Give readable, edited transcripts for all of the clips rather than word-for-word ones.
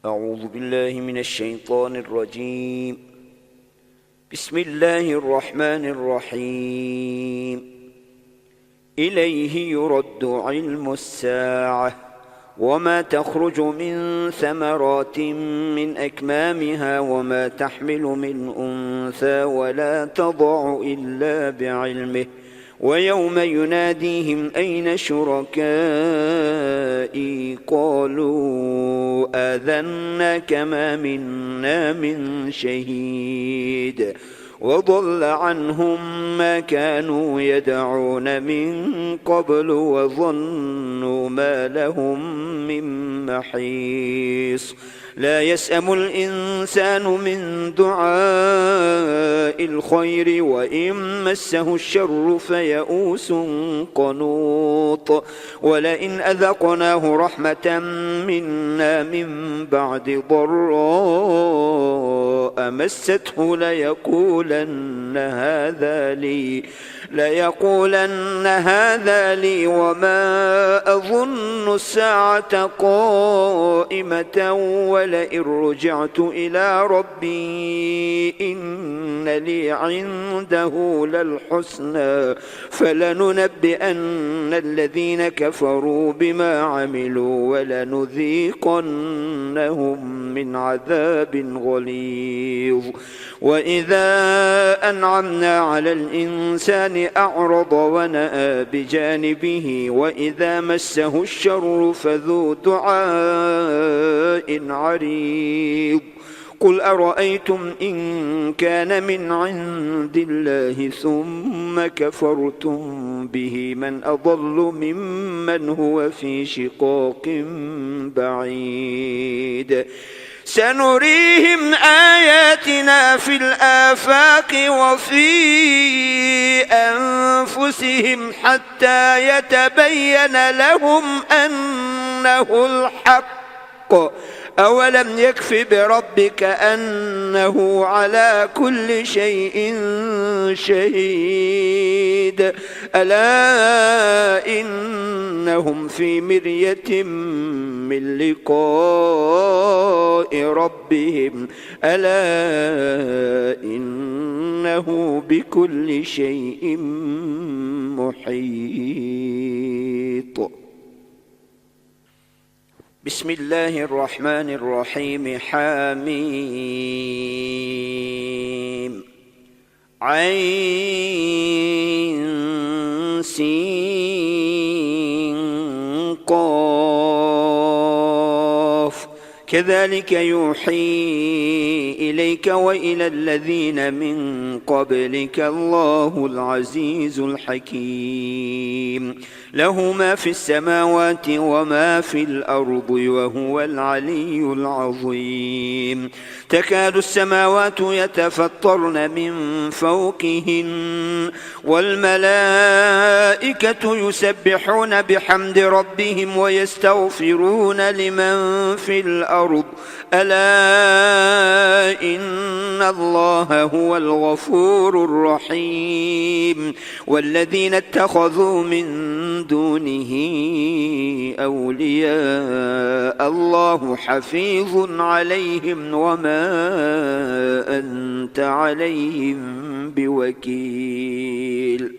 أعوذ بالله من الشيطان الرجيم. بسم الله الرحمن الرحيم. إليه يرد علم الساعة وما تخرج من ثمرات من أكمامها وما تحمل من أنثى ولا تضع إلا بعلمه ويوم يناديهم أين شركائي قالوا آذناك ما منا من شهيد وضل عنهم ما كانوا يدعون من قبل وظنوا ما لهم من محيص. لا يسأم الإنسان من دعاء الخير وإن مسه الشر فيئوس قنوط ولئن أذقناه رحمة منا من بعد ضراء مسته ليقولن هذا لي وما أظن الساعة قائمة ولئن رجعت إلى ربي إن لي عنده للحسنى فلننبئن الذين كفروا بما عملوا ولنذيقنهم من عذاب غليظ. وإذا أنعمنا على الإنسان أعرض ونأى بجانبه وإذا مسه الشر فذو دعاء عريض. قل أرأيتم إن كان من عند الله ثم كفرتم به من أضل ممن هو في شقاق بعيد. سنريهم آياتنا في الآفاق وفي أنفسهم حتى يتبين لهم أنه الحق. أولم يكف بربك أنه على كل شيء شهيد. ألا إنهم في مرية من لقاء ربهم ألا إنه بكل شيء محيط. بسم الله الرحمن الرحيم. حميم عين سين قاف كذلك يوحي إليك وإلى الذين من قبلك الله العزيز الحكيم. له ما في السماوات وما في الأرض وهو العلي العظيم. تكاد السماوات يتفطرن من فوقهن والملائكة يسبحون بحمد ربهم ويستغفرون لمن في الأرض ألا إن الله هو الغفور الرحيم. والذين اتخذوا من دونه أولياء الله حفيظ عليهم وما أنت عليهم بوكيل.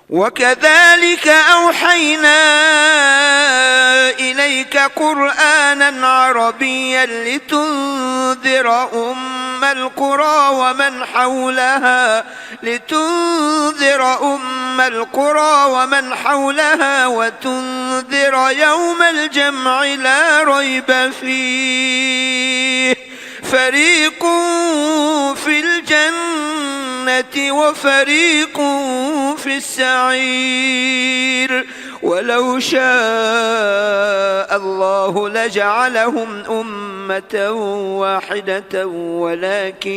وكذلك أوحينا إليك قرآنا عربيا لتنذر أم القرى ومن حولها وتنذر يوم الجمع لا ريب فيه فريق في الجنة وفريق في السعير. ولو شاء الله لجعلهم أمة واحدة ولكن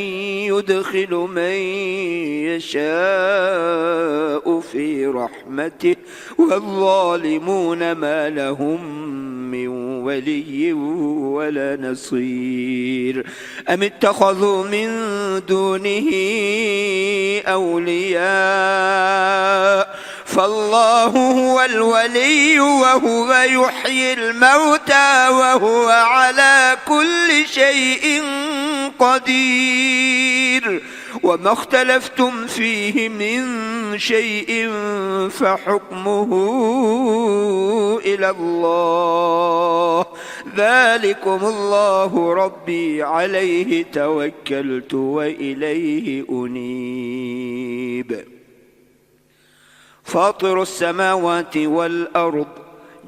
يدخل من يشاء في رحمته والظالمون ما لهم من ولي ولا نصير. أم اتخذوا من دونه أولياء فالله هو الولي وهو يحيي الموتى وهو على كل شيء قدير. وما اختلفتم فيه من شيء فحكمه إلى الله، ذلكم الله ربي عليه توكلت وإليه أنيب. فاطر السماوات والأرض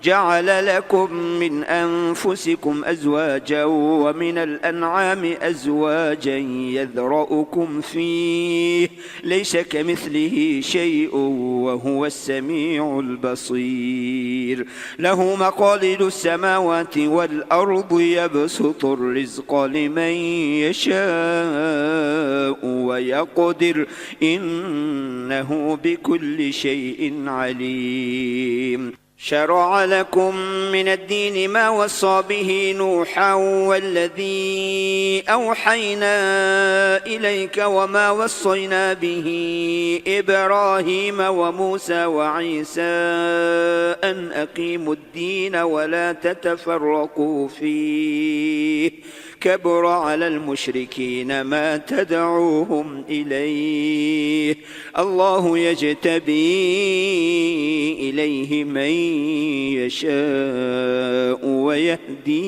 جعل لكم من أنفسكم أزواجا ومن الأنعام أزواجا يذرأكم فيه ليس كمثله شيء وهو السميع البصير. له مقاليد السماوات والأرض يبسط الرزق لمن يشاء ويقدر إنه بكل شيء عليم. شرع لكم من الدين ما وصى به نوحا والذي أوحينا إليك وما وصينا به إبراهيم وموسى وعيسى أن أقيموا الدين ولا تتفرقوا فيه كبر على المشركين ما تدعوهم إليه. الله يجتبي إليه من يشاء ويهدي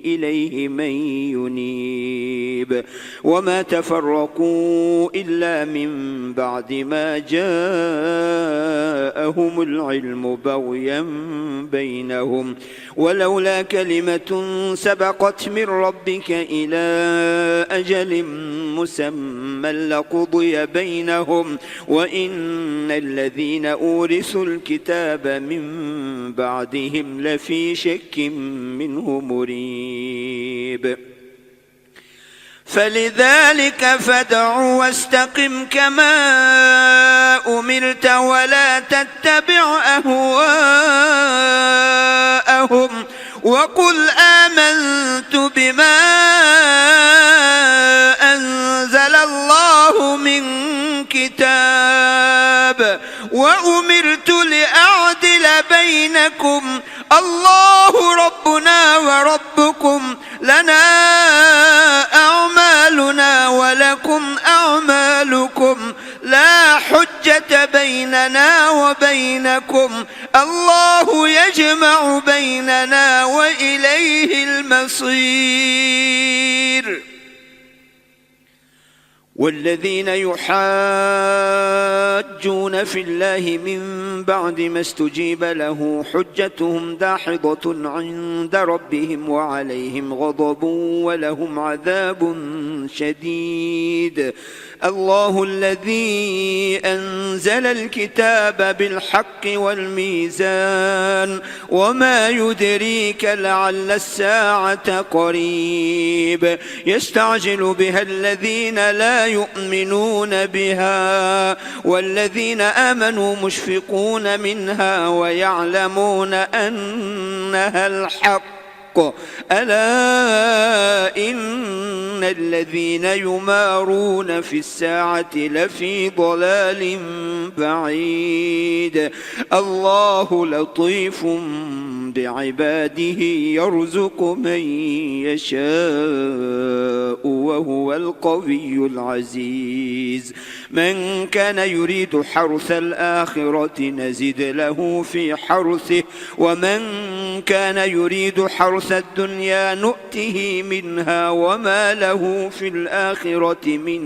إليه من ينيب. وما تفرقوا إلا من بعد ما جاءهم العلم بغيا بينهم ولولا كلمة سبقت من ربك إلى أجل مسمى لقضي بينهم وإن الذين أورثوا الكتاب من بعدهم لفي شك منه مريب. فلذلك فادع واستقم كما أمرت ولا تتبع أهواءهم وقل آمنت بما أنزل الله من كتاب وأمرت لأعدل بينكم الله ربنا وربكم لنا أعمالنا ولكم أعمالكم لا حجة بيننا وبينكم الله يجمع بيننا وإليه المصير. والذين يحاجون في الله من بعد ما استجيب له حجتهم داحضة عند ربهم وعليهم غضب ولهم عذاب شديد. الله الذي أنزل الكتاب بالحق والميزان وما يدريك لعل الساعة قريب يستعجل بها الذين لا يؤمنون بها والذين آمنوا مشفقون منها ويعلمون أنها الحق ألا إن الذين يمارون في الساعة لفي ضلال بعيد. الله لطيف بعباده يرزق من يشاء وهو القوي العزيز. من كان يريد حرث الآخرة نزد له في حرثه ومن كان يريد حرث الدنيا نؤته منها وما له في الآخرة من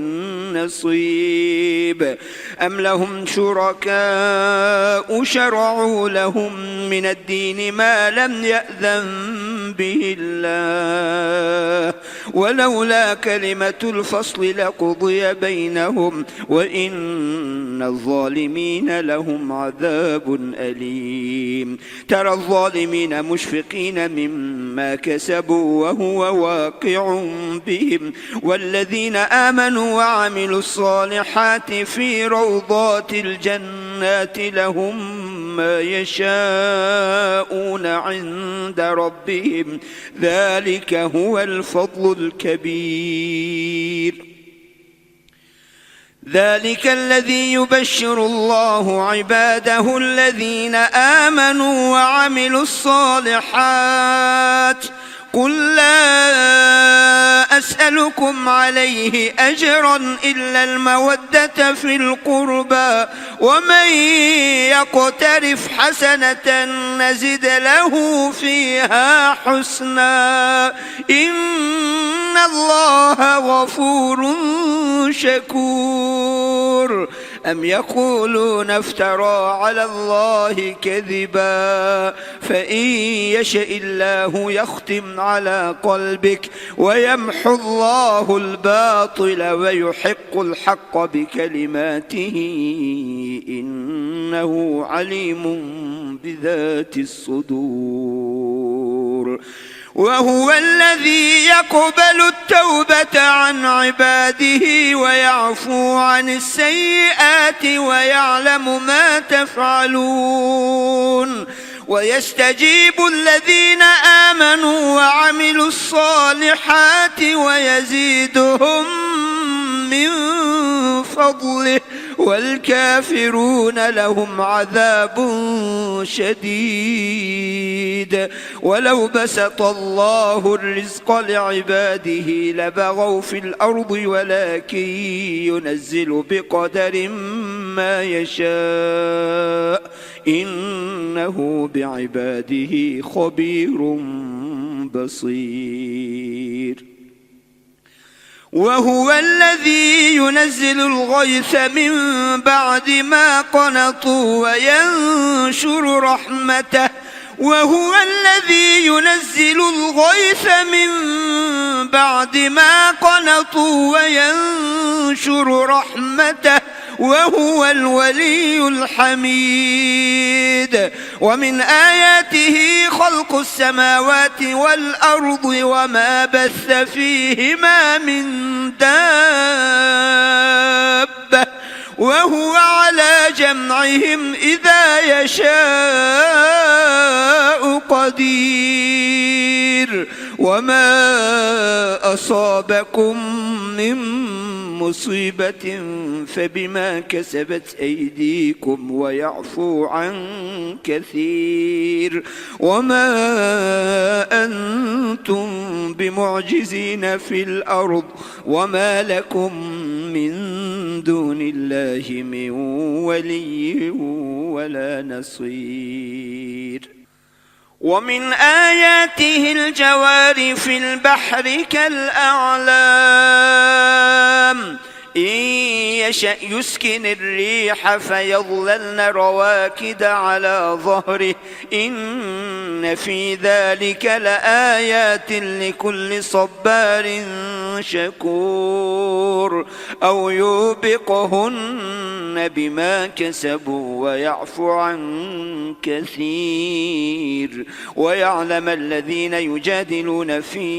نصيب. أم لهم شركاء شرعوا لهم من الدين ما لم يأذن به الله ولولا كلمة الفصل لقضي بينهم وإن الظالمين لهم عذاب أليم. ترى الظالمين مشفقين مما كسبوا وهو واقع بهم والذين آمنوا وعملوا الصالحات في روضات الجنات لهم ما يشاءون عند ربهم ذلك هو الفضل الكبير. ذلك الذي يبشر الله عباده الذين آمنوا وعملوا الصالحات قل لا أسألكم عليه أجرا إلا المودة في القربى ومن يقترف حسنة نزد له فيها حسنا إن الله غفور شكور أم يقولون افترى على الله كذبا فإن يشاء الله يختم على قلبك ويمحو الله الباطل ويحق الحق بكلماته إنه عليم بذات الصدور وهو الذي يقبل التوبة عن عباده ويعفو عن السيئات ويعلم ما تفعلون ويستجيب الذين آمنوا وعملوا الصالحات ويزيدهم من فضله والكافرون لهم عذاب شديد ولو بسط الله الرزق لعباده لبغوا في الأرض ولكن ينزل بقدر ما يشاء إنه بعباده خبير بصير وهو الذي ينزل الغيث من بعد ما قنطوا وينشر رحمته وهو الذي ينزل الغيث من بعد ما قنطوا وينشر رحمته وهو الولي الحميد ومن آياته خلق السماوات والأرض وما بث فيهما من دابة وهو على جمعهم إذا يشاء قدير وما أصابكم من مصيبة فبما كسبت أيديكم ويعفو عن كثير وما أنتم بمعجزين في الأرض وما لكم من دون الله من ولي ولا نصير ومن آياته الجوار في البحر كالأعلام إن يشأ يسكن الريح فيظللن رواكد على ظهره إن في ذلك لآيات لكل صبار شكور أو يوبقهن بما كسبوا ويعفو عن كثير ويعلم الذين يجادلون في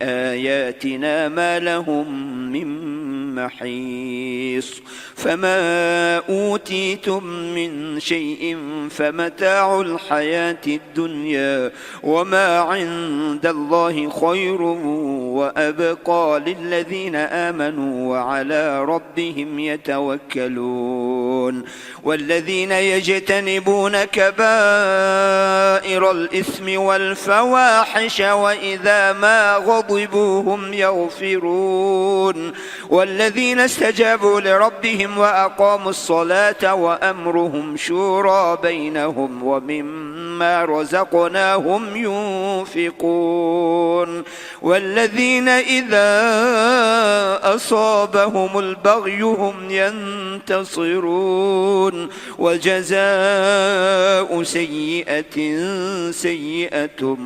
آياتنا ما لهم من محيص فما أوتيتم من شيء فمتاع الحياة الدنيا وما عند الله خير وأبقى للذين آمنوا وعلى ربهم يتوكلون والذين يجتنبون كبائر الإثم والفواحش وإذا ما غضبوا هم يغفرون والذين استجابوا لربهم وأقاموا الصلاة وأمرهم شورى بينهم ومما رزقناهم ينفقون والذين إذا أصابهم البغي هم ينتصرون وجزاء سيئة سيئة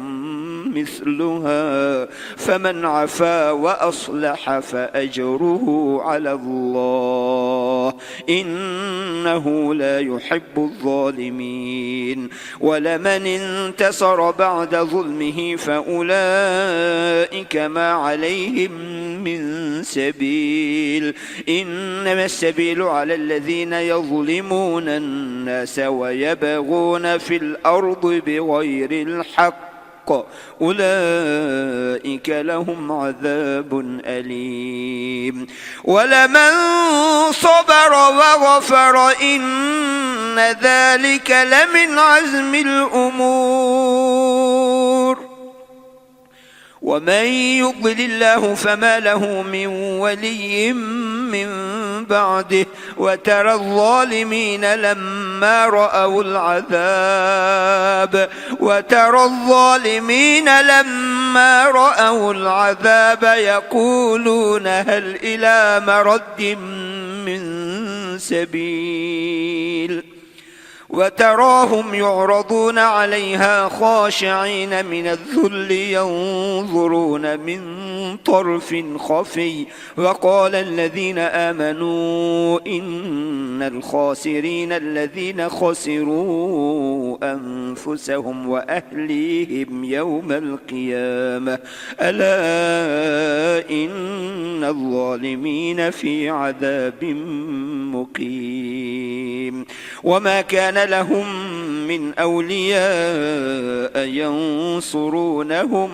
مثلها فمن عفا وأصلح فأجره على الله إنه لا يحب الظالمين ولمن انتصر بعد ظلمه فأولئك ما عليهم من سبيل إنما السبيل على الذين يظلمون الناس ويبغون في الأرض بغير الحق بالحق أولئك لهم عذاب أليم ولمن صبر وغفر إن ذلك لمن عزم الأمور ومن يضلل الله فما له من ولي من بعده وترى الظالمين لما رأوا العذاب يقولون هل إلى مرد من سبيل وتراهم يعرضون عليها خاشعين من الذل ينظرون من طرف خفي وقال الذين آمنوا إن الخاسرين الذين خسروا أنفسهم وأهليهم يوم القيامة ألا إن الظالمين في عذاب مقيم وما كان لهم من أولياء ينصرونهم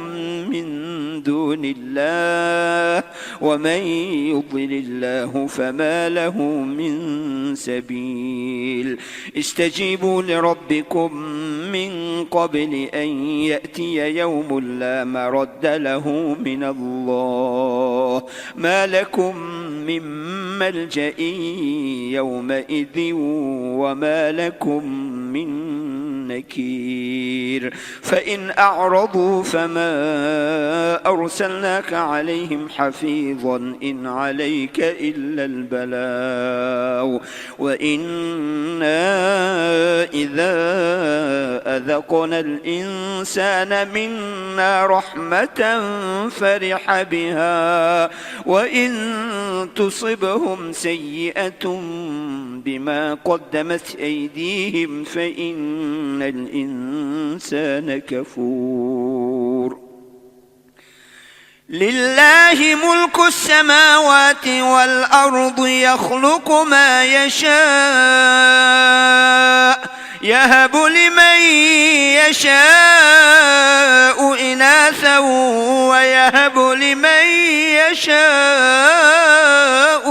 من دون الله ومن يضلل الله فما له من سبيل استجيبوا لربكم من قبل أن يأتي يوم لا مرد له من الله ما لكم من ملجأ يومئذ وما لكم من نكير فإن أعرضوا فما أرسلناك عليهم حفيظا إن عليك إلا البلاغ وإنا إذا أذقنا الإنسان منا رحمة فرح بها وإن تصبهم سيئة بما قدمت أيديهم فإن الإنسان كفور لله ملك السماوات والأرض يخلق ما يشاء يهب لمن يشاء إناثا ويهب لمن يشاء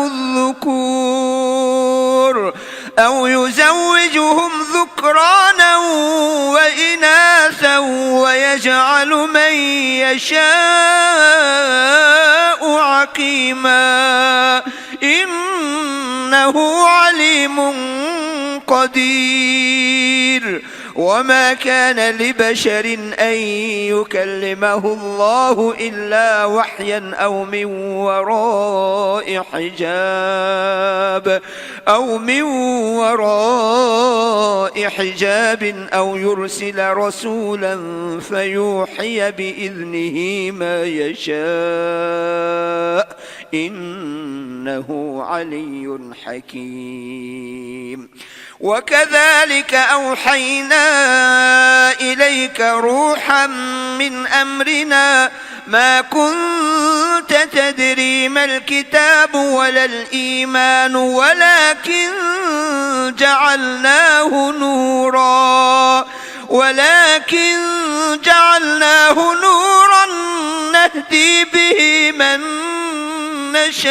الذكور أو يزوجهم ذكرانا وإناثا ويجعل من يشاء عقيما إنه عليم قدير وما كان لبشر أن يكلمه الله إلا وحيا أو من وراء حجاب أو يرسل رسولا فيوحي بإذنه ما يشاء إنه علي حكيم وكذلك أوحينا إليك روحا من أمرنا ما كنت تدري ما الكتاب ولا الإيمان ولكن جعلناه نورا نهدي به من نشاء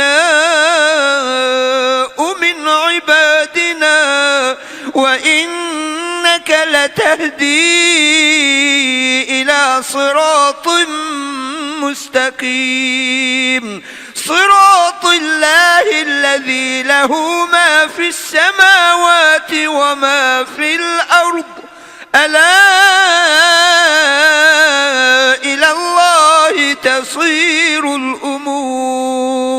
من عبادنا وإنك لتهدي إلى صراط مستقيم صراط الله الذي له ما في السماوات وما في الأرض ألا إلى الله تصير الأمور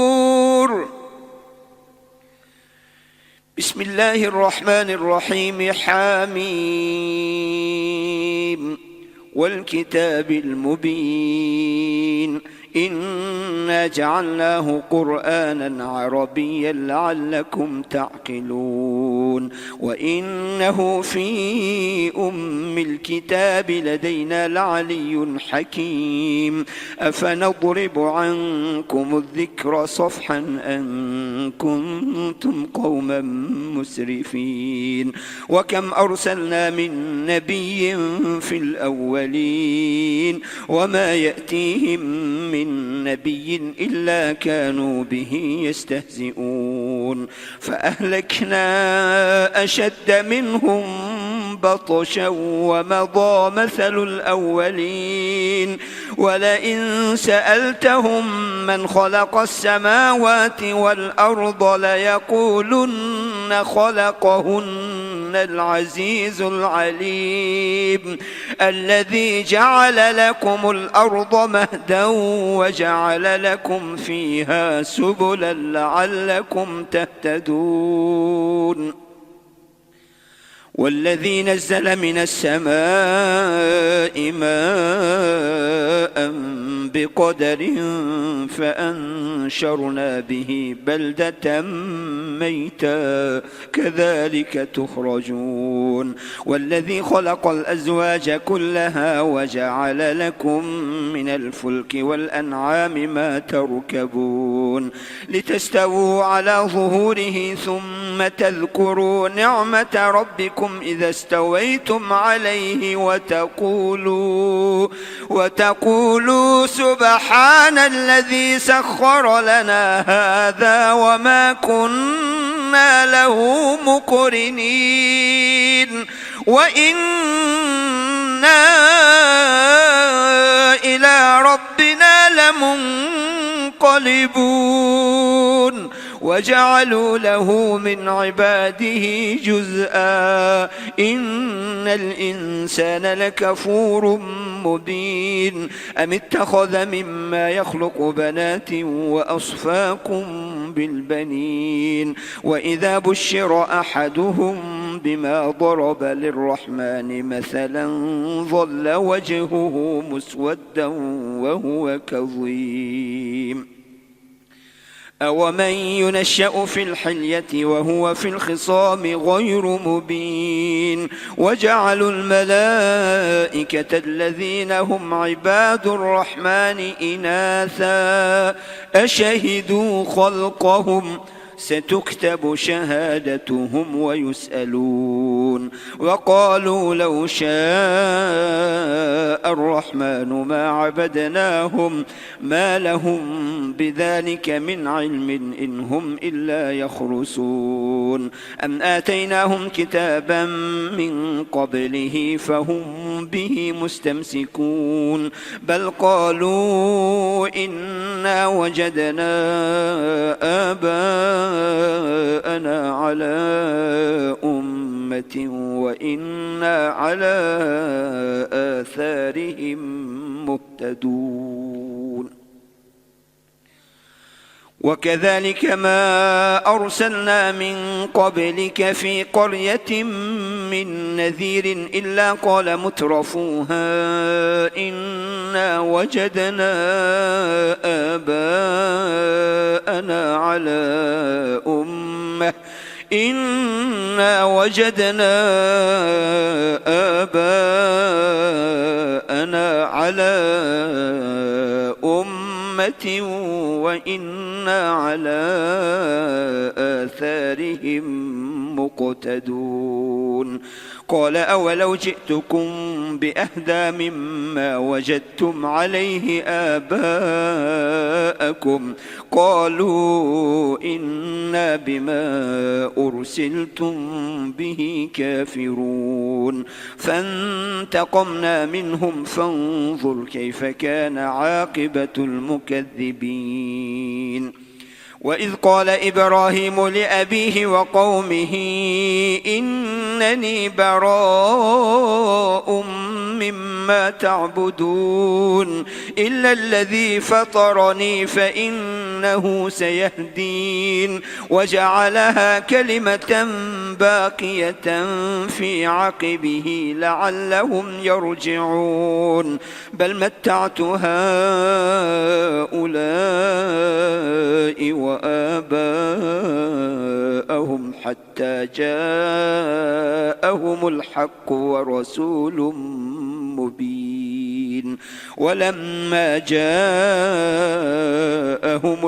بسم الله الرحمن الرحيم حميم والكتاب المبين إنا جعلناه قرآنا عربيا لعلكم تعقلون وإنه في أم الكتاب لدينا لعلي حكيم أفنضرب عنكم الذكر صفحا أن كنتم قوما مسرفين وكم أرسلنا من نبي في الأولين وما يأتيهم من نبي إلا كانوا به يستهزئون فأهلكنا أشد منهم بطشا ومضى مثل الأولين ولئن سألتهم من خلق السماوات والأرض ليقولن خلقهن العزيز العليم الذي جعل لكم الأرض مهدا وجعل لكم فيها سبلا لعلكم تهتدون والذي نزل من السماء ماء بقدر فأنشرنا به بلدة ميتا كذلك تخرجون والذي خلق الأزواج كلها وجعل لكم من الفلك والأنعام ما تركبون لتستووا على ظهوره ثم تذكروا نعمة ربكم إذا استويتم عليه وتقولوا سبحان الذي سخر لنا هذا وما كنا له مقرنين وإنا إلى ربنا لمنقلبون وجعلوا له من عباده جزءا إن الإنسان لكفور مبين أم اتخذ مما يخلق بنات وأصفاكم بالبنين وإذا بشر أحدهم بما ضرب للرحمن مثلا ظل وجهه مسودا وهو كظيم أومن ينشأ في الحلية وهو في الخصام غير مبين وجعلوا الملائكة الذين هم عباد الرحمن إناثا أشهدوا خلقهم ستكتب شهادتهم ويسألون وقالوا لو شاء الرحمن ما عبدناهم ما لهم بذلك من علم إن هم إلا يخرسون أم آتيناهم كتابا من قبله فهم به مستمسكون بل قالوا إنا وجدنا آباءنا على أمة وإنا على آثارهم مهتدون وكذلك ما أرسلنا من قبلك في قرية من نذير إلا قال مترفوها إنا وجدنا آباءنا على أمة إنا وجدنا آباءنا على أمة وإنا على آثارهم مقتدون قال أولو جئتكم بأهدى مما وجدتم عليه آباءكم قالوا إنا بما أرسلتم به كافرون فانتقمنا منهم فانظر كيف كان عاقبة المكذبين وإذ قال إبراهيم لأبيه وقومه إنني براء مما تعبدون إلا الذي فطرني فإن إنه سيهدين وجعلها كلمة باقية في عقبه لعلهم يرجعون بل متعت هؤلاء وآباءهم حتى جاءهم الحق ورسول مبين ولما جاءهم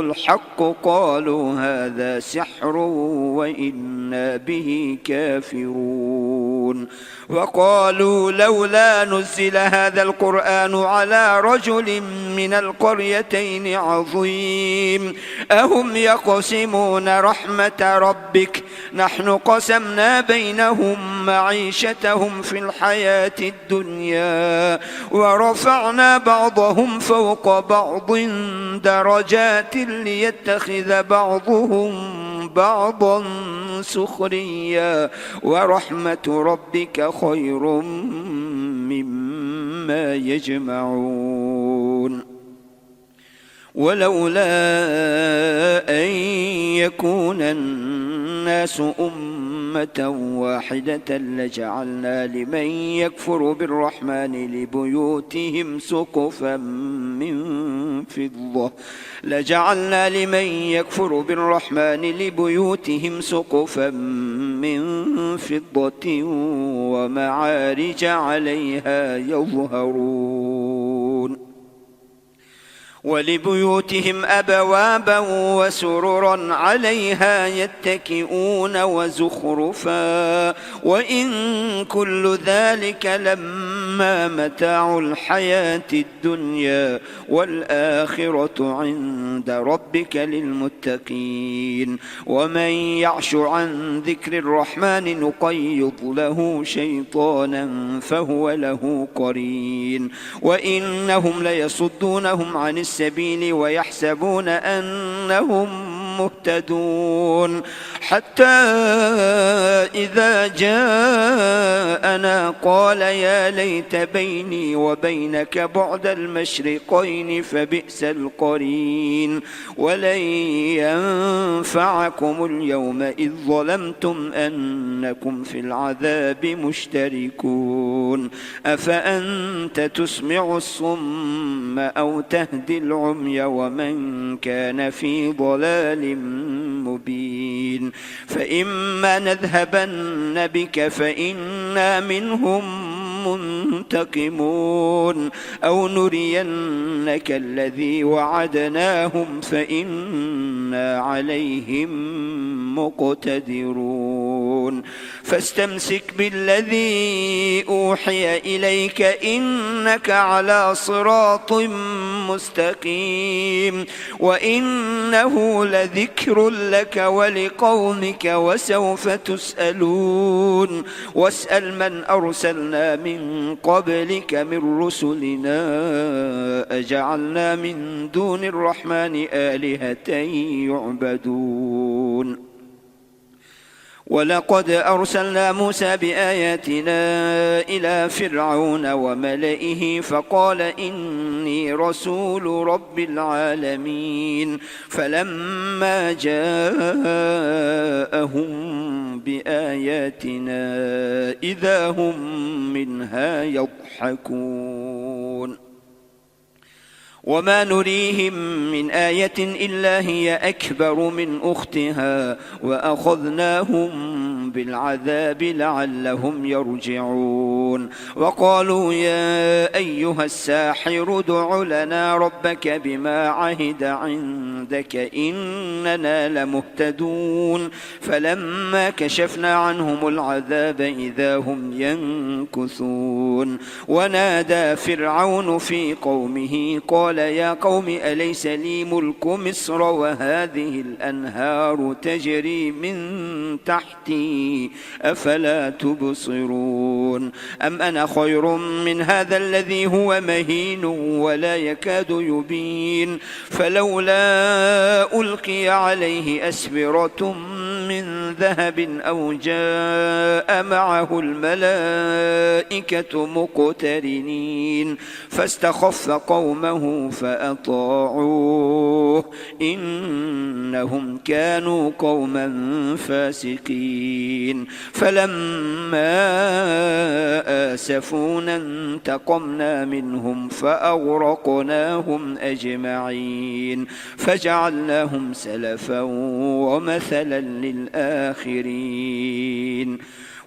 الحق قالوا هذا سحر وإنا به كافرون وقالوا لولا نزل هذا القرآن على رجل من القريتين عظيم أهم يقسمون رحمة ربك نحن قسمنا بينهم معيشتهم في الحياة الدنيا ورفعنا بعضهم فوق بعض درجات ليتخذ بعضهم بعضا سخريا ورحمة ربك خير مما يجمعون ولولا أن يكون الناس أمة واحدة لجعلنا لمن يكفر بالرحمن لبيوتهم سقفا من فضة ومعارج عليها يظهرون ولبيوتهم أبوابا وسررا عليها يتكئون وزخرفا وإن كل ذلك لما متاع الحياة الدنيا والآخرة عند ربك للمتقين ومن يعش عن ذكر الرحمن نقيض له شيطانا فهو له قرين وإنهم ليصدونهم عن السبيل ويحسبون أنهم مهتدون حتى إذا جاءنا قال يا ليت بيني وبينك بعد المشرقين فبئس القرين ولن ينفعكم اليوم إذ ظلمتم أنكم في العذاب مشتركون أفأنت تسمع الصم أو تهدي العمي ومن كان في ضلال مبين فإما نذهبن بك فإنا منهم منتقمون أو نرينك الذي وعدناهم فإنا عليهم مقتدرون فاستمسك بالذي أوحي إليك إنك على صراط مستقيم وإنه لذكر لك ولقومك وسوف تسألون واسأل من أرسلنا من قبلك من رسلنا أجعلنا من دون الرحمن آلهة يعبدون ولقد أرسلنا موسى بآياتنا إلى فرعون وملئه فقال إني رسول رب العالمين فلما جاءهم بآياتنا إذا هم منها يضحكون وما نريهم من آية إلا هي أكبر من أختها وأخذناهم بالعذاب لعلهم يرجعون وقالوا يا أيها الساحر ادع لنا ربك بما عهد عندك إننا لمهتدون فلما كشفنا عنهم العذاب إذا هم ينكثون ونادى فرعون في قومه قال يا قوم أليس لي ملك مصر وهذه الأنهار تجري من تحتي أفلا تبصرون أم أنا خير من هذا الذي هو مهين ولا يكاد يبين فلولا ألقي عليه أسورة من ذهب أو جاء معه الملائكة مقترنين فاستخف قومه فأطاعوه إنهم كانوا قوما فاسقين فلما آسفونا انتقمنا منهم فأغرقناهم أجمعين فجعلناهم سلفا ومثلا للآخرين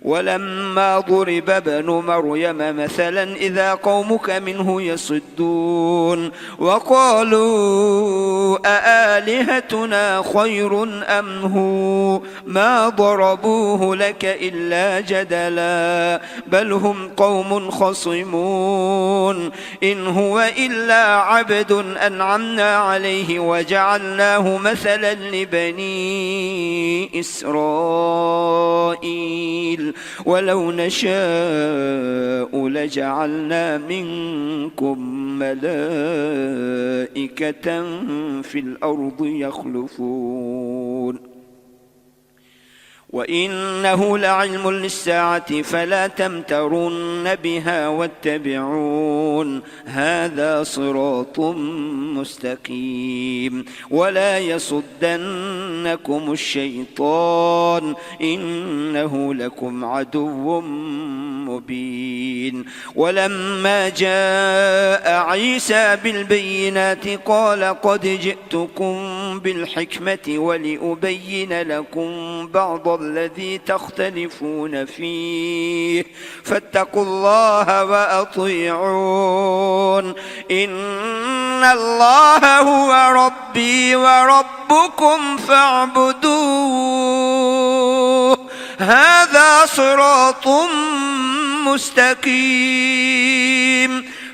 ولما ضرب ابن مريم مثلا إذا قومك منه يصدون وقالوا أآلهتنا خير أم هو ما ضربوه لك إلا جدلا بل هم قوم خصمون إن هو إلا عبد أنعمنا عليه وجعلناه مثلا لبني إسرائيل ولو نشاء لجعلنا منكم ملائكة في الأرض يخلفون وإنه لعلم للساعة فلا تمترن بها واتبعون هذا صراط مستقيم ولا يصدنكم الشيطان إنه لكم عدو مبين ولما جاء عيسى بالبينات قال قد جئتكم بالحكمة ولأبين لكم بعض الذي تختلفون فيه فاتقوا الله وأطيعون إن الله هو ربي وربكم فاعبدوه هذا صراط مستقيم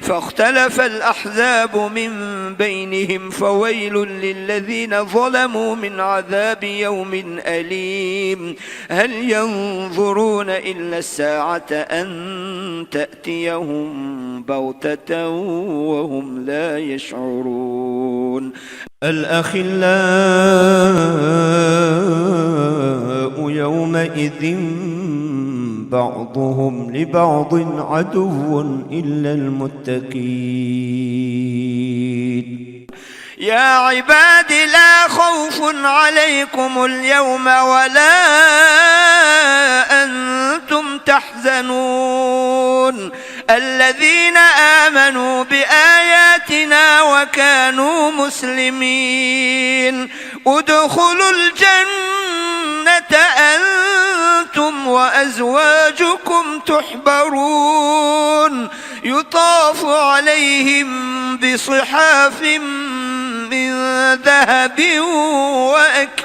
فاختلف الأحزاب من بينهم فويل للذين ظلموا من عذاب يوم أليم هل ينظرون إلا الساعة أن تأتيهم بغتة وهم لا يشعرون الأخلاء يومئذ بعضهم لبعض عدو إلا المتقين يا عباد لا خوف عليكم اليوم ولا أنتم تحزنون الذين آمنوا بآياتنا وكانوا مسلمين ادخلوا الجنة أنتم وأزواجكم تحبرون يطاف عليهم بصحاف من ذهب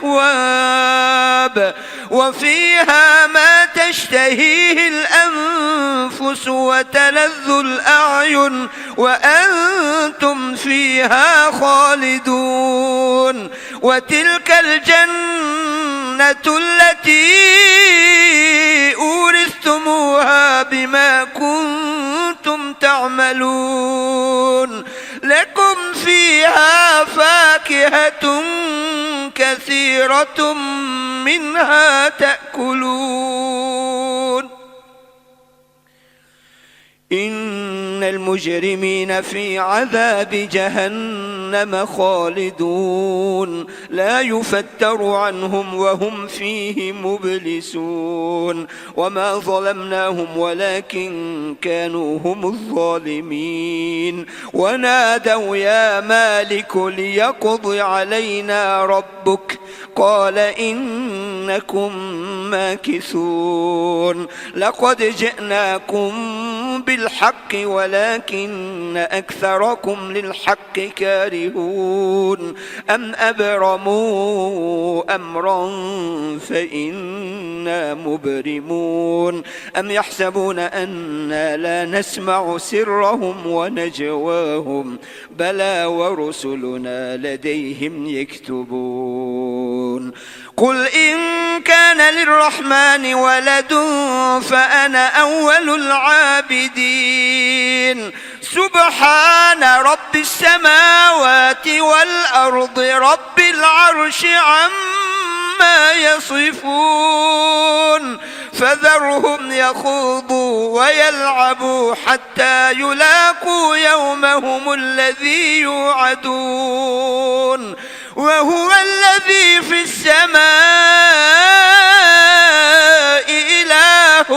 وأكواب وفيها ما تشتهيه الأنفس وتلذ الأعين وأنتم فيها خالدون وتلك الجنة التي أورثتموها بما كنتم تعملون لكم فيها فاكهة كثيرة منها تأكلون إن المجرمين في عذاب جهنم خالدون لا يفتر عنهم وهم فيه مبلسون وما ظلمناهم ولكن كانوا هم الظالمين ونادوا يا مالك ليقض علينا ربك قال إنكم ماكثون لقد جئناكم بالحق ولكن أكثركم للحق كارهون أم أبرموا أمرا فإنا مبرمون أم يحسبون أنا لا نسمع سرهم ونجواهم بلى ورسلنا لديهم يكتبون قل إن كان للرحمن ولد فأنا أول العابدين سبحان رب السماوات والأرض رب العرش عما عما يصفون فذرهم يخوضوا ويلعبوا حتى يلاقوا يومهم الذي يوعدون وهو الذي في السماء إله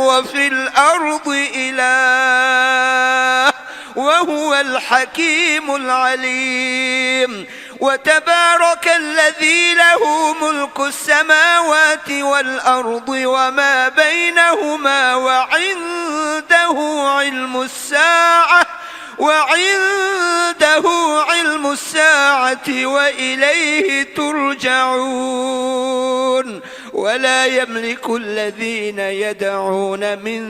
وفي الأرض إله وهو الحكيم العليم وتبارك الذي له ملك السماوات والأرض وما بينهما وعنده علم الساعة وإليه ترجعون ولا يملك الذين يدعون من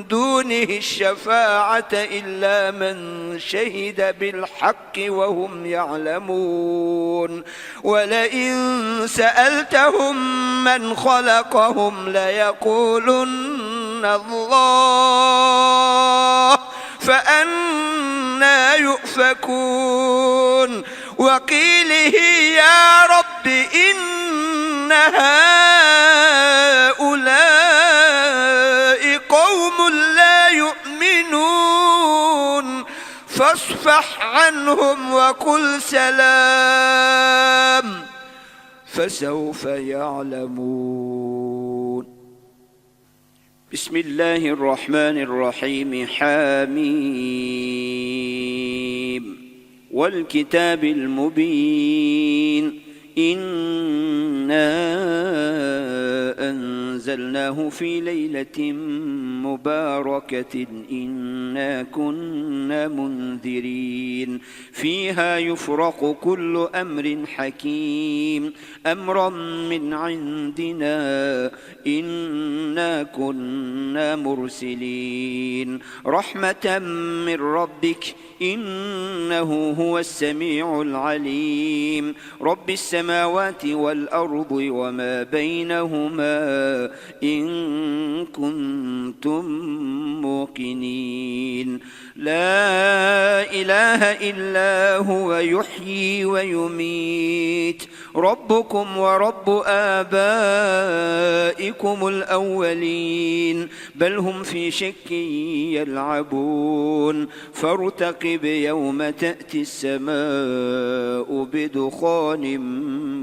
دونه الشفاعة إلا من شهد بالحق وهم يعلمون ولئن سألتهم من خلقهم ليقولن الله فأنى يؤفكون وقيله يا رب إن هؤلاء قوم لا يؤمنون فاصفح عنهم وقل سلام فسوف يعلمون. بسم الله الرحمن الرحيم حميم والكتاب المبين إنا أنزلناه في ليلة مباركة إنا كنا منذرين فيها يفرق كل أمر حكيم أمرا من عندنا إنا كنا مرسلين رحمة من ربك إنه هو السميع العليم رب السماوات والأرض وما بينهما إن كنتم موقنين لا إله إلا هو يحيي ويميت ربكم ورب آبائكم الأولين بل هم في شك يلعبون فارتقب يوم تأتي السماء بدخان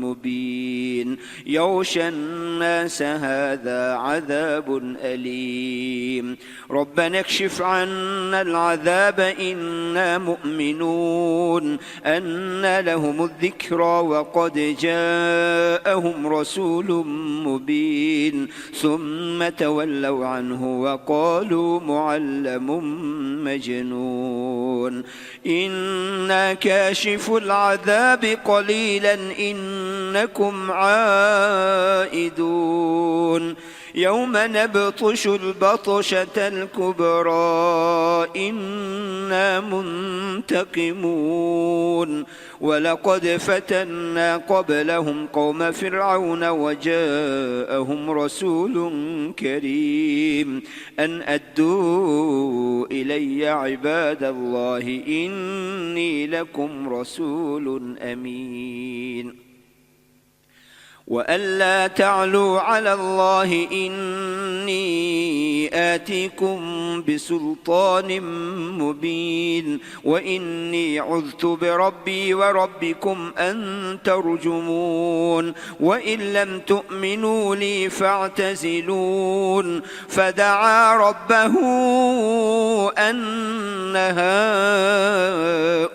مبين يغشى الناس هذا عذاب أليم ربنا اكشف عنا العذاب إنا مؤمنون أن لهم الذكرى وقد جاءهم رسول مبين ثم تولوا عنه وقالوا معلم مجنون إنا كاشف العذاب قليلا إنكم عائدون يوم نبطش البطشة الكبرى إنا منتقمون ولقد فتنا قبلهم قوم فرعون وجاءهم رسول كريم أن أدوا إلي عباد الله إني لكم رسول أمين وألا تعلوا على الله إني آتيكم بسلطان مبين وإني عذت بربي وربكم أن ترجمون وإن لم تؤمنوا لي فاعتزلون فدعا ربه أن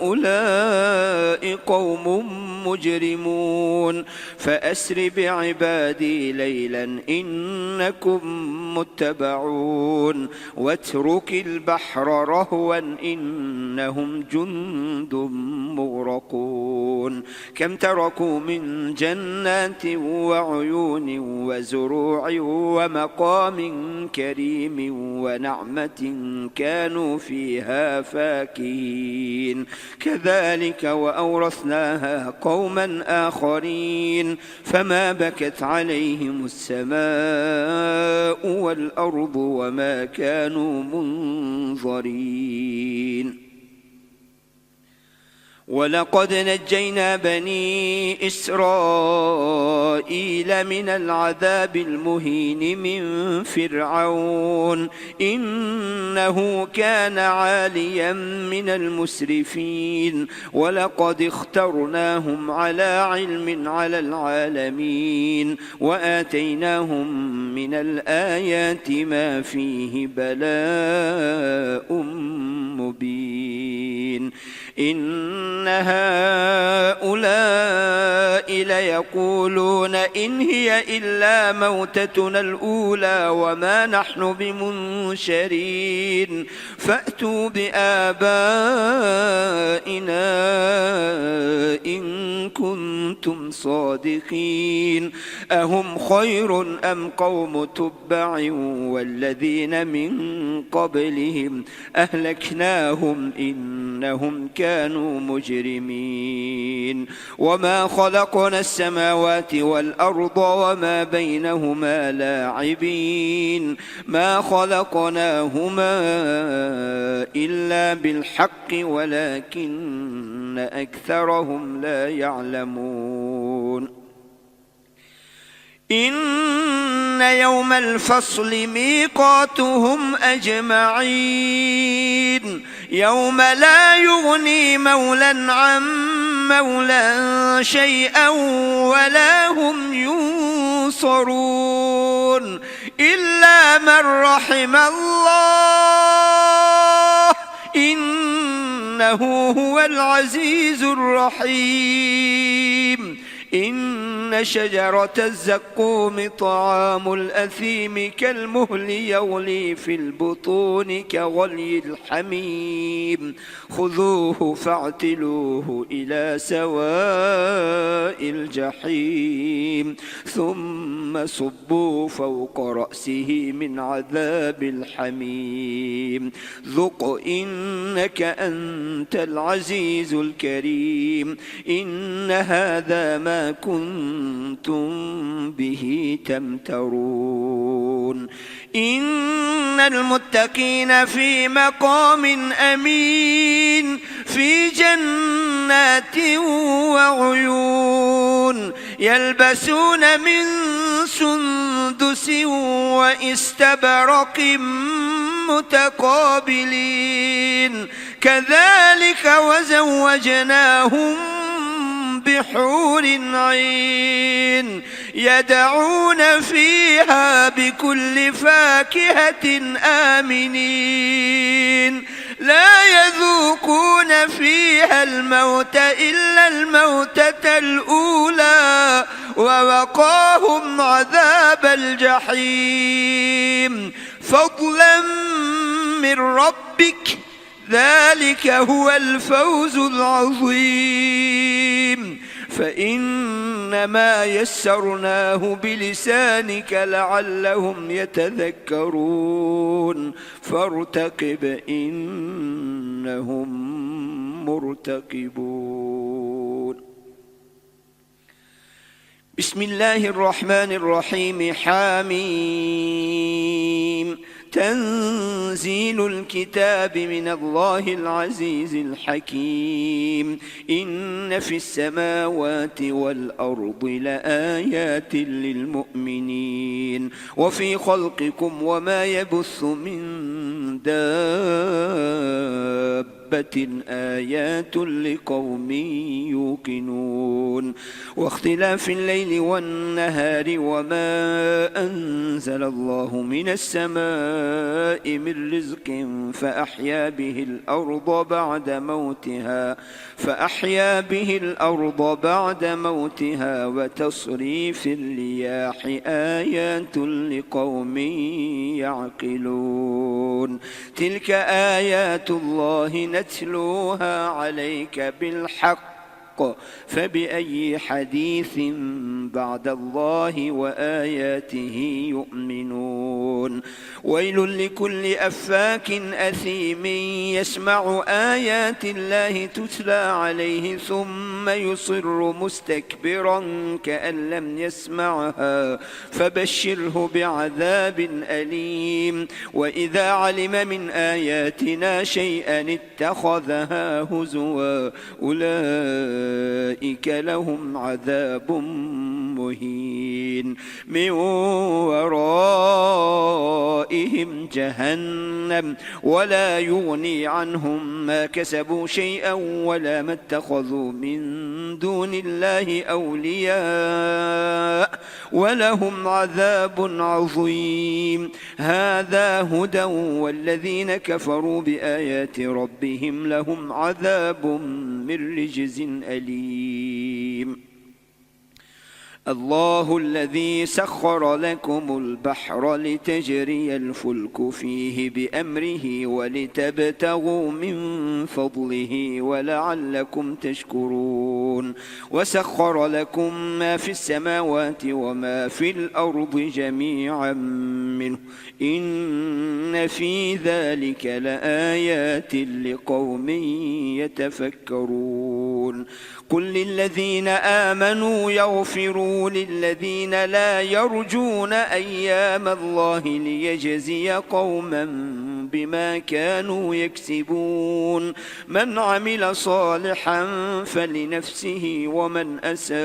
هؤلاء قوم مجرمون فأسر بعبادي ليلا إنكم متبعون واترك البحر رهوا إنهم جند مغرقون كم تركوا من جنات وعيون وزروع ومقام كريم ونعمة كانوا فيها فاكهين كذلك وأورثناها قوما آخرين فما بكت عليهم السماء والأرض وما كانوا منظرين ولقد نجينا بني إسرائيل من العذاب المهين من فرعون إنه كان عاليا من المسرفين ولقد اخترناهم على علم على العالمين وآتيناهم من الآيات ما فيه بلاء مبين إن هؤلاء ليقولون إن هي إلا موتتنا الأولى وما نحن بمنشرين فأتوا بآبائنا إن كنتم صادقين أهم خير أم قوم تبع والذين من قبلهم أهلكناهم إنهم كانوا مجرمين وما خلقنا السماوات والأرض وما بينهما لاعبين ما خلقناهما إلا بالحق ولكن أكثرهم لا يعلمون إن يوم الفصل ميقاتهم أجمعين يوم لا يغني مولى عن مولى شيئا ولا هم ينصرون إلا من رحم الله إنه هو العزيز الرحيم إن شجرة الزقوم طعام الأثيم كالمهل يغلي في البطون كغلي الحميم خذوه فاعتلوه إلى سواء الجحيم ثم صبوا فوق رأسه من عذاب الحميم ذق إنك أنت العزيز الكريم إن هذا ما كنتم به تمترون إن المتقين في مقام أمين في جنات وعيون يلبسون من سندس وإستبرق متقابلين كذلك وزوجناهم بحور عين يدعون فيها بكل فاكهة آمنين لا يذوقون فيها الموت إلا الموتة الأولى ووقاهم عذاب الجحيم فضلا من ربك ذلك هو الفوز العظيم فإنما يسرناه بلسانك لعلهم يتذكرون فارتقب إنهم مرتقبون بسم الله الرحمن الرحيم حميم تنزيل الكتاب من الله العزيز الحكيم إن في السماوات والأرض لآيات للمؤمنين وفي خلقكم وما يبث من دابة آيات لقوم يوقنون واختلاف الليل والنهار وما أنزل الله من السماء من رزق فأحيا به الأرض بعد موتها وتصريف الرياح آيات لقوم يعقلون تلك آيات الله نتلوها عليك بالحق فبأي حديث بعد الله وآياته يؤمنون ويل لكل أفاك أثيم يسمع آيات الله تتلى عليه ثم يصر مستكبرا كأن لم يسمعها فبشره بعذاب أليم وإذا علم من آياتنا شيئا اتخذها هزوا أولئك لهم عذاب مهين من ورائهم جهنم ولا يغني عنهم ما كسبوا شيئا ولا ما اتخذوا من دون الله أولياء ولهم عذاب عظيم هذا هدى والذين كفروا بآيات ربهم لهم عذاب من رجز أليم الله الذي سخر لكم البحر لتجري الفلك فيه بأمره ولتبتغوا من فضله ولعلكم تشكرون وسخر لكم ما في السماوات وما في الأرض جميعا منه إن في ذلك لآيات لقوم يتفكرون قل للذين آمنوا يغفروا للذين لا يرجون أيام الله ليجزي قوما بما كانوا يكسبون من عمل صالحا فلنفسه ومن أساء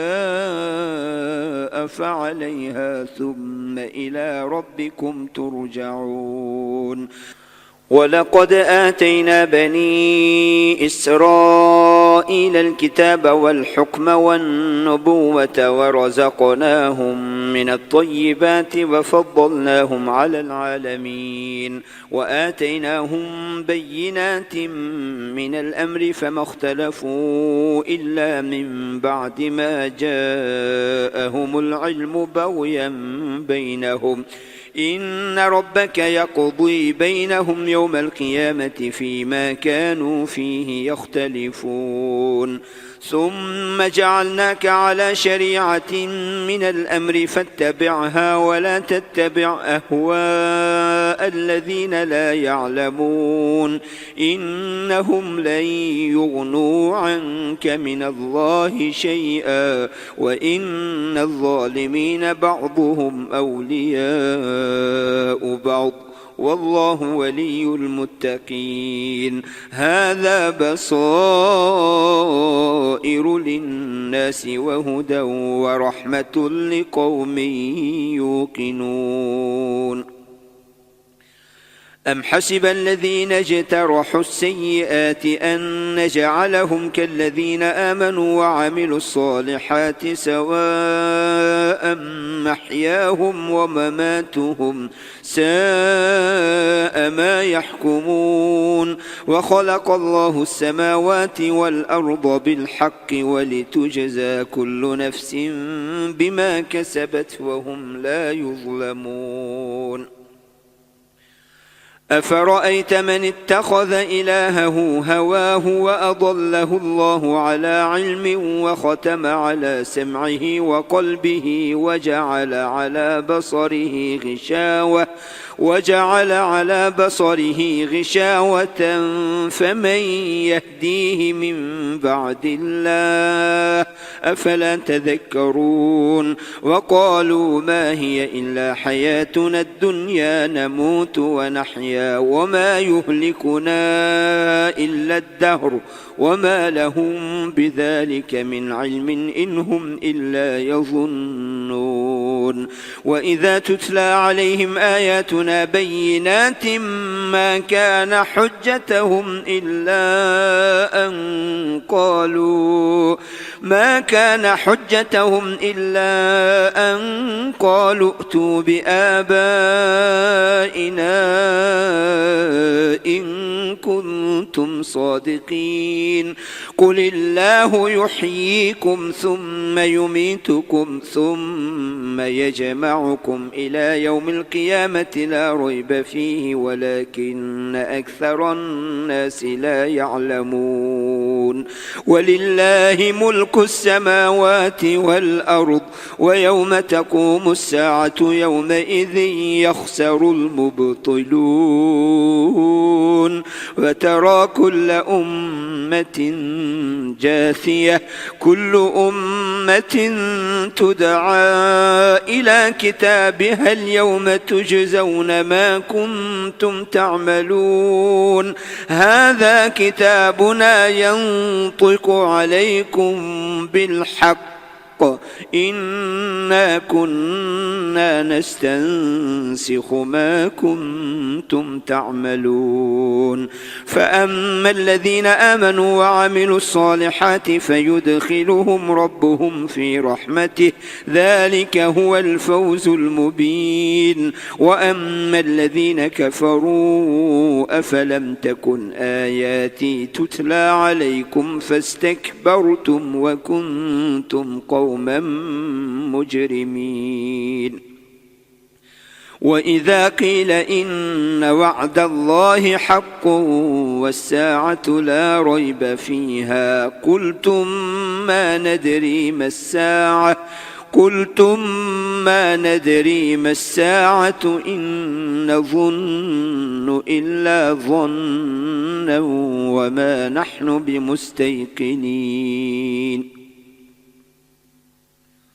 فعليها ثم إلى ربكم ترجعون ولقد آتينا بني إسرائيل الكتاب والحكم والنبوة ورزقناهم من الطيبات وفضلناهم على العالمين وآتيناهم بينات من الأمر فما اختلفوا إلا من بعد ما جاءهم العلم بغيا بينهم إن ربك يقضي بينهم يوم القيامة فيما كانوا فيه يختلفون ثم جعلناك على شريعة من الأمر فاتبعها ولا تتبع أهواء الذين لا يعلمون إنهم لن يغنوا عنك من الله شيئا وإن الظالمين بعضهم أولياء بعض والله ولي المتقين هذا بصائر للناس وهدى ورحمة لقوم يوقنون أم حسب الذين اجترحوا السيئات أن نجعلهم كالذين آمنوا وعملوا الصالحات سواء محياهم ومماتهم ساء ما يحكمون وخلق الله السماوات والأرض بالحق ولتجزى كل نفس بما كسبت وهم لا يظلمون أفرأيت من اتخذ إلهه هواه وأضله الله على علم وختم على سمعه وقلبه وجعل على بصره غشاوة فمن يهديه من بعد الله أفلا تذكرون وقالوا ما هي إلا حياتنا الدنيا نموت ونحيا وما يهلكنا إلا الدهر وما لهم بذلك من علم إن هم إلا يظنون وإذا تتلى عليهم آياتنا بينات ما كان حجتهم إلا أن قالوا ائتوا بآبائنا إن كنتم صادقين قل الله يحييكم ثم يميتكم ثم يجمعكم إلى يوم القيامة لا ريب فيه ولكن أكثر الناس لا يعلمون ولله ملك السماوات والأرض ويوم تقوم الساعة يومئذ يخسر المبطلون وترى كل أمة جاثية كل أمة تدعى إلى كتابها اليوم تجزون ما كنتم تعملون هذا كتابنا ينطق عليكم بالحق إنا كنا نستنسخ ما كنتم تعملون فأما الذين آمنوا وعملوا الصالحات فيدخلهم ربهم في رحمته ذلك هو الفوز المبين وأما الذين كفروا أفلم تكن آياتي تتلى عليكم فاستكبرتم وكنتم قوما مجرمين وإذا قيل إن وعد الله حق والساعة لا ريب فيها قلتم ما ندري ما الساعة إن نظن إلا ظنا وما نحن بمستيقنين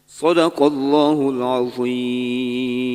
صدق الله العظيم.